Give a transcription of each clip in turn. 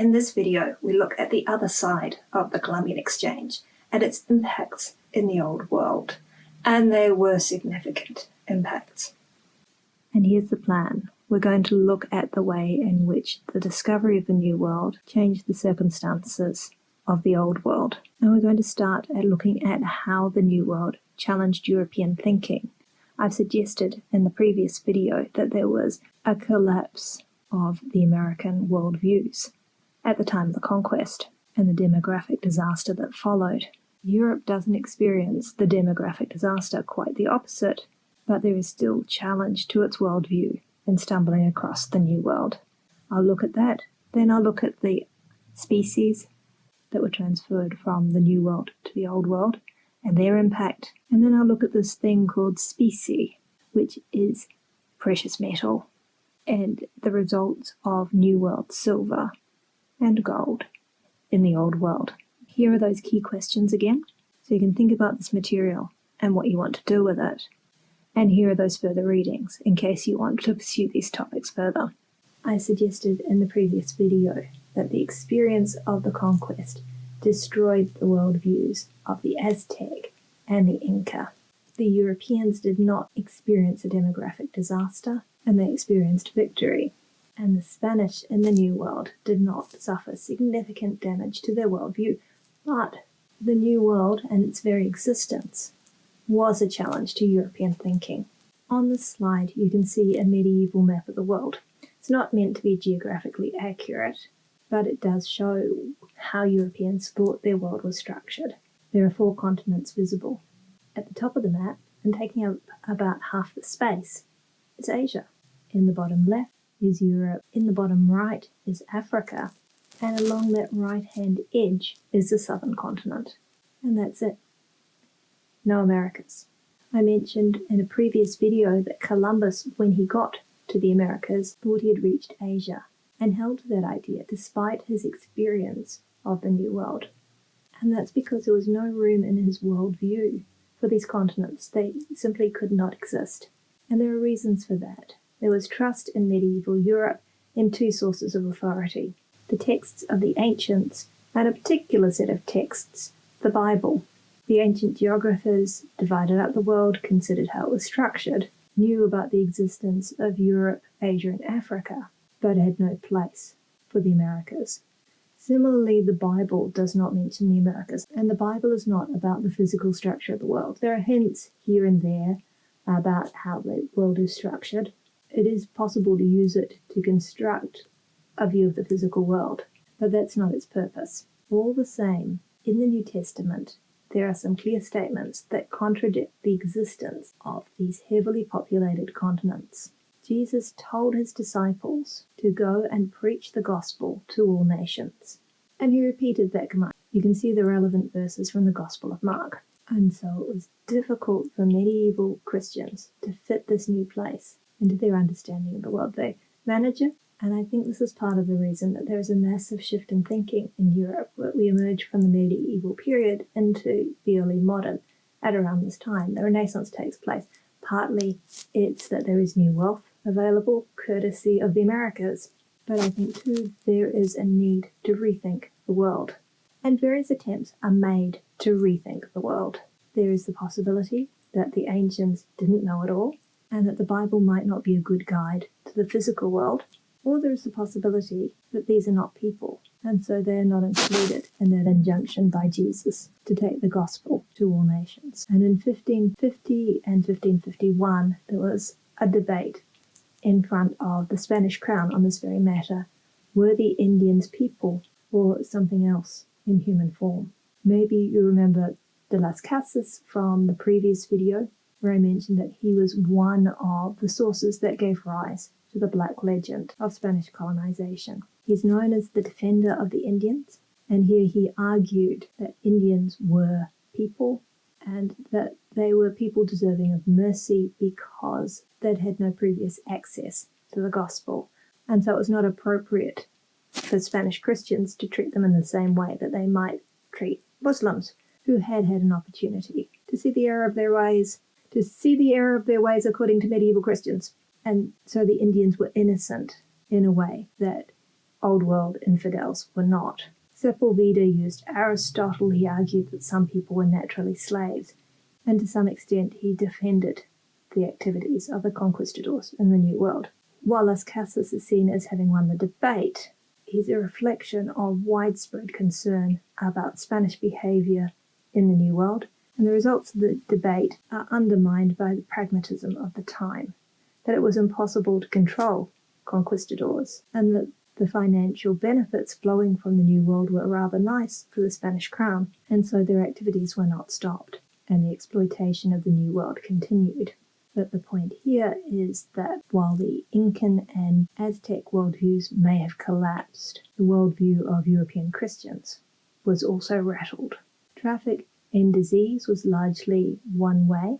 In this video, we look at the other side of the Columbian Exchange and its impacts in the Old World. And they were significant impacts. And here's the plan. We're going to look at the way in which the discovery of the New World changed the circumstances of the Old World. And we're going to start at looking at how the New World challenged European thinking. I've suggested in the previous video that there was a collapse of the American worldviews at the time of the conquest and the demographic disaster that followed. Europe doesn't experience the demographic disaster, quite the opposite, but there is still challenge to its worldview in stumbling across the New World. I'll look at that, then I'll look at the species that were transferred from the New World to the Old World and their impact, and then I'll look at this thing called specie, which is precious metal, and the results of New World silver and gold in the Old World. Here are those key questions again, so you can think about this material and what you want to do with it. And here are those further readings, in case you want to pursue these topics further. I suggested in the previous video that the experience of the conquest destroyed the worldviews of the Aztec and the Inca. The Europeans did not experience a demographic disaster, and they experienced victory. And the Spanish in the New World did not suffer significant damage to their worldview, but the New World and its very existence was a challenge to European thinking. On this slide, you can see a medieval map of the world. It's not meant to be geographically accurate, but it does show how Europeans thought their world was structured. There are 4 continents visible. At the top of the map, and taking up about half the space, is Asia. In the bottom left is Europe. In the bottom right is Africa. And along that right-hand edge is the southern continent. And that's it. No Americas. I mentioned in a previous video that Columbus, when he got to the Americas, thought he had reached Asia and held to that idea despite his experience of the New World. And that's because there was no room in his worldview for these continents. They simply could not exist. And there are reasons for that. There was trust in medieval Europe in 2 sources of authority: the texts of the ancients and a particular set of texts, the Bible. The ancient geographers divided up the world, considered how it was structured, knew about the existence of Europe, Asia, and Africa, but had no place for the Americas. Similarly, the Bible does not mention the Americas, and the Bible is not about the physical structure of the world. There are hints here and there about how the world is structured. It is possible to use it to construct a view of the physical world, but that's not its purpose. All the same, in the New Testament, there are some clear statements that contradict the existence of these heavily populated continents. Jesus told his disciples to go and preach the gospel to all nations, and he repeated that command. You can see the relevant verses from the Gospel of Mark. And so it was difficult for medieval Christians to fit this new place into their understanding of the world. They manage it, and I think this is part of the reason that there is a massive shift in thinking in Europe, where we emerge from the medieval period into the early modern at around this time. The Renaissance takes place. Partly it's that there is new wealth available, courtesy of the Americas, but I think too there is a need to rethink the world. And various attempts are made to rethink the world. There is the possibility that the ancients didn't know it all, and that the Bible might not be a good guide to the physical world, or there is the possibility that these are not people, and so they're not included in that injunction by Jesus to take the gospel to all nations. And in 1550 and 1551, there was a debate in front of the Spanish crown on this very matter. Were the Indians people or something else in human form? Maybe you remember de las Casas from the previous video, where I mentioned that he was one of the sources that gave rise to the Black Legend of Spanish colonization. He's known as the defender of the Indians, and here he argued that Indians were people and that they were people deserving of mercy because they'd had no previous access to the gospel. And so it was not appropriate for Spanish Christians to treat them in the same way that they might treat Muslims who had had an opportunity to see the error of their ways, according to medieval Christians. And so the Indians were innocent in a way that Old World infidels were not. Sepulveda used Aristotle. He argued that some people were naturally slaves, and to some extent he defended the activities of the conquistadors in the New World. While Las Casas is seen as having won the debate, he's a reflection of widespread concern about Spanish behaviour in the New World, and the results of the debate are undermined by the pragmatism of the time, that it was impossible to control conquistadors, and that the financial benefits flowing from the New World were rather nice for the Spanish crown, and so their activities were not stopped, and the exploitation of the New World continued. But the point here is that while the Incan and Aztec worldviews may have collapsed, the worldview of European Christians was also rattled. Traffic in disease was largely one way,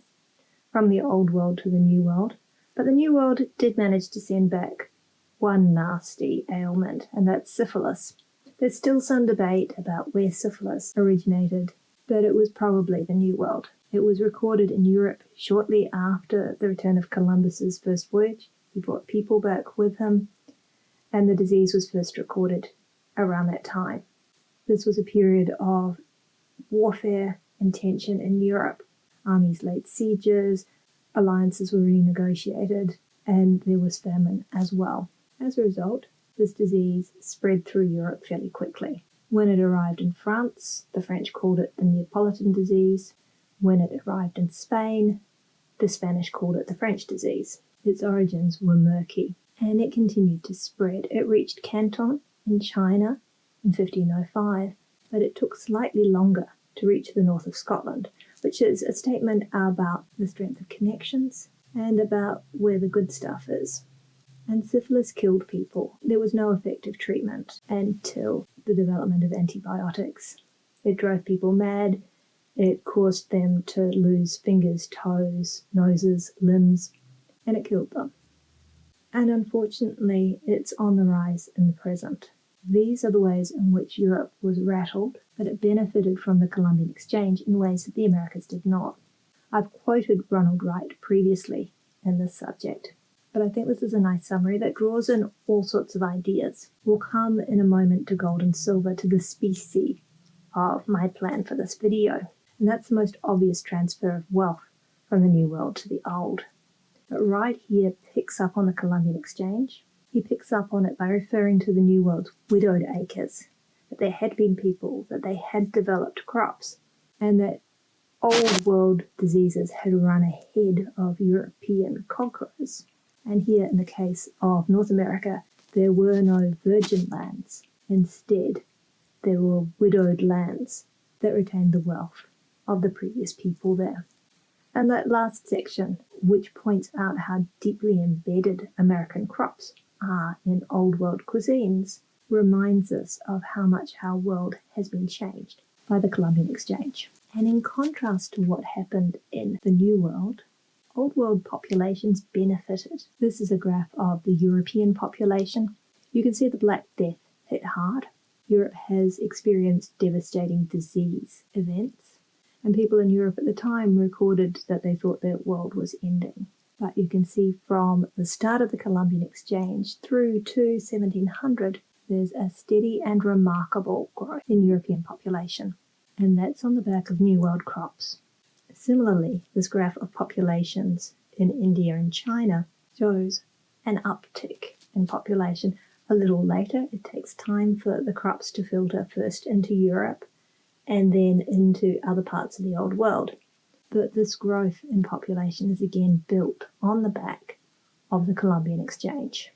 from the Old World to the New World, but the New World did manage to send back one nasty ailment, and that's syphilis. There's still some debate about where syphilis originated, but it was probably the New World. It was recorded in Europe shortly after the return of Columbus's first voyage. He brought people back with him, and the disease was first recorded around that time. This was a period of warfare and tension in Europe. Armies laid sieges, alliances were renegotiated, and there was famine as well. As a result, this disease spread through Europe fairly quickly. When it arrived in France, the French called it the Neapolitan disease. When it arrived in Spain, the Spanish called it the French disease. Its origins were murky, and it continued to spread. It reached Canton in China in 1505, but it took slightly longer to reach the north of Scotland, which is a statement about the strength of connections and about where the good stuff is. And syphilis killed people. There was no effective treatment until the development of antibiotics. It drove people mad. It caused them to lose fingers, toes, noses, limbs, and it killed them. And unfortunately, it's on the rise in the present. These are the ways in which Europe was rattled, but it benefited from the Columbian Exchange in ways that the Americas did not. I've quoted Ronald Wright previously in this subject, but I think this is a nice summary that draws in all sorts of ideas. We'll come in a moment to gold and silver, to the specie of my plan for this video, and that's the most obvious transfer of wealth from the New World to the Old. But Wright here picks up on the Columbian Exchange. He picks up on it by referring to the New World's widowed acres, that there had been people, that they had developed crops, and that Old World diseases had run ahead of European conquerors. And here, in the case of North America, there were no virgin lands. Instead, there were widowed lands that retained the wealth of the previous people there. And that last section, which points out how deeply embedded American crops are in Old World cuisines, reminds us of how much our world has been changed by the Columbian Exchange. And in contrast to what happened in the New World, Old World populations benefited. This is a graph of the European population. You can see the Black Death hit hard. Europe has experienced devastating disease events, and people in Europe at the time recorded that they thought their world was ending. But you can see from the start of the Columbian Exchange through to 1700, there's a steady and remarkable growth in European population, and that's on the back of New World crops. Similarly, this graph of populations in India and China shows an uptick in population. A little later, it takes time for the crops to filter first into Europe and then into other parts of the Old World. But this growth in population is again built on the back of the Columbian Exchange.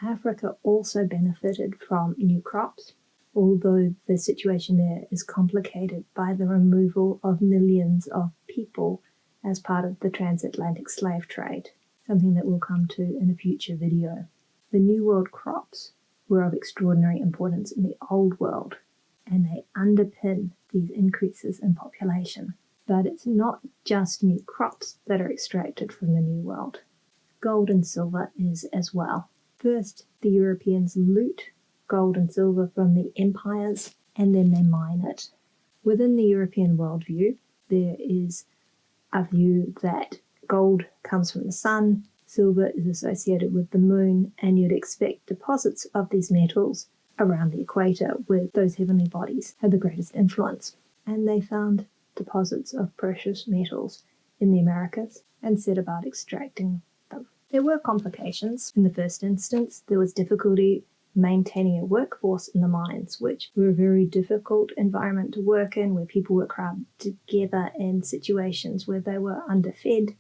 Africa also benefited from new crops, although the situation there is complicated by the removal of millions of people as part of the transatlantic slave trade, something that we'll come to in a future video. The New World crops were of extraordinary importance in the Old World, and they underpin these increases in population. But it's not just new crops that are extracted from the New World. Gold and silver is as well. First, the Europeans loot gold and silver from the empires, and then they mine it. Within the European worldview, there is a view that gold comes from the sun, silver is associated with the moon, and you'd expect deposits of these metals around the equator where those heavenly bodies had the greatest influence. And they found deposits of precious metals in the Americas and set about extracting them. There were complications. In the first instance, there was difficulty maintaining a workforce in the mines, which were a very difficult environment to work in, where people were crowded together in situations where they were underfed,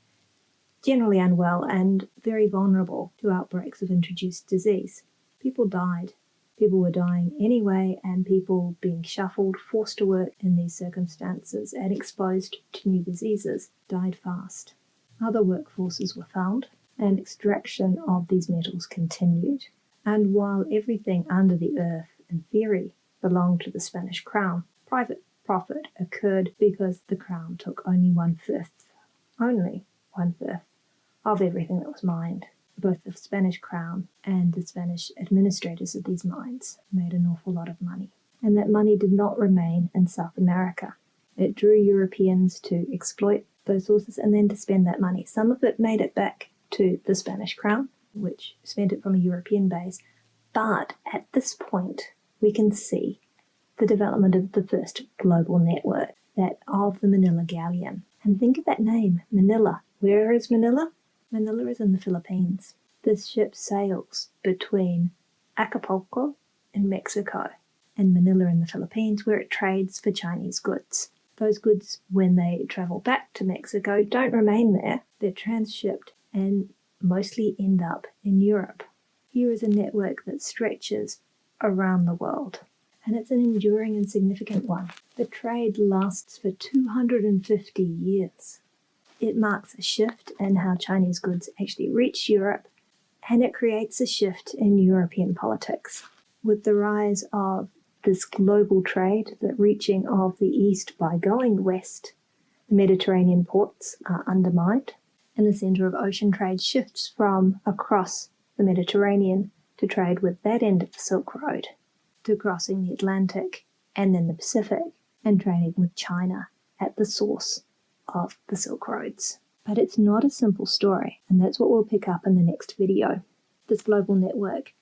generally unwell, and very vulnerable to outbreaks of introduced disease. People died. People were dying anyway, and people being shuffled, forced to work in these circumstances and exposed to new diseases died fast. Other workforces were found, and extraction of these metals continued. And while everything under the earth, in theory, belonged to the Spanish crown, private profit occurred because the crown took only one-fifth of everything that was mined. Both the Spanish crown and the Spanish administrators of these mines made an awful lot of money. And that money did not remain in South America. It drew Europeans to exploit those sources and then to spend that money. Some of it made it back to the Spanish crown, which spent it from a European base. But at this point, we can see the development of the first global network, that of the Manila Galleon. And think of that name, Manila. Where is Manila? Manila is in the Philippines. This ship sails between Acapulco in Mexico and Manila in the Philippines, where it trades for Chinese goods. Those goods, when they travel back to Mexico, don't remain there. They're transshipped and mostly end up in Europe. Here is a network that stretches around the world, and it's an enduring and significant one. The trade lasts for 250 years. It marks a shift in how Chinese goods actually reach Europe, and it creates a shift in European politics. With the rise of this global trade, the reaching of the East by going west, the Mediterranean ports are undermined, and the centre of ocean trade shifts from across the Mediterranean to trade with that end of the Silk Road, to crossing the Atlantic and then the Pacific and trading with China at the source of the Silk Roads. But it's not a simple story, and that's what we'll pick up in the next video. This global network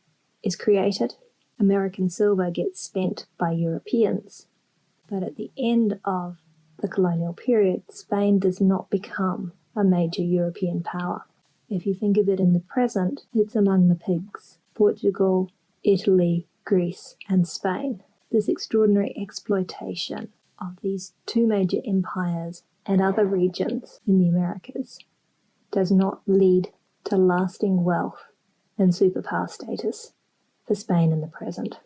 is created. American silver gets spent by Europeans. But at the end of the colonial period, Spain does not become a major European power. If you think of it in the present, it's among the pigs. Portugal, Italy, Greece, and Spain. This extraordinary exploitation of these two major empires and other regions in the Americas does not lead to lasting wealth and superpower status for Spain in the present.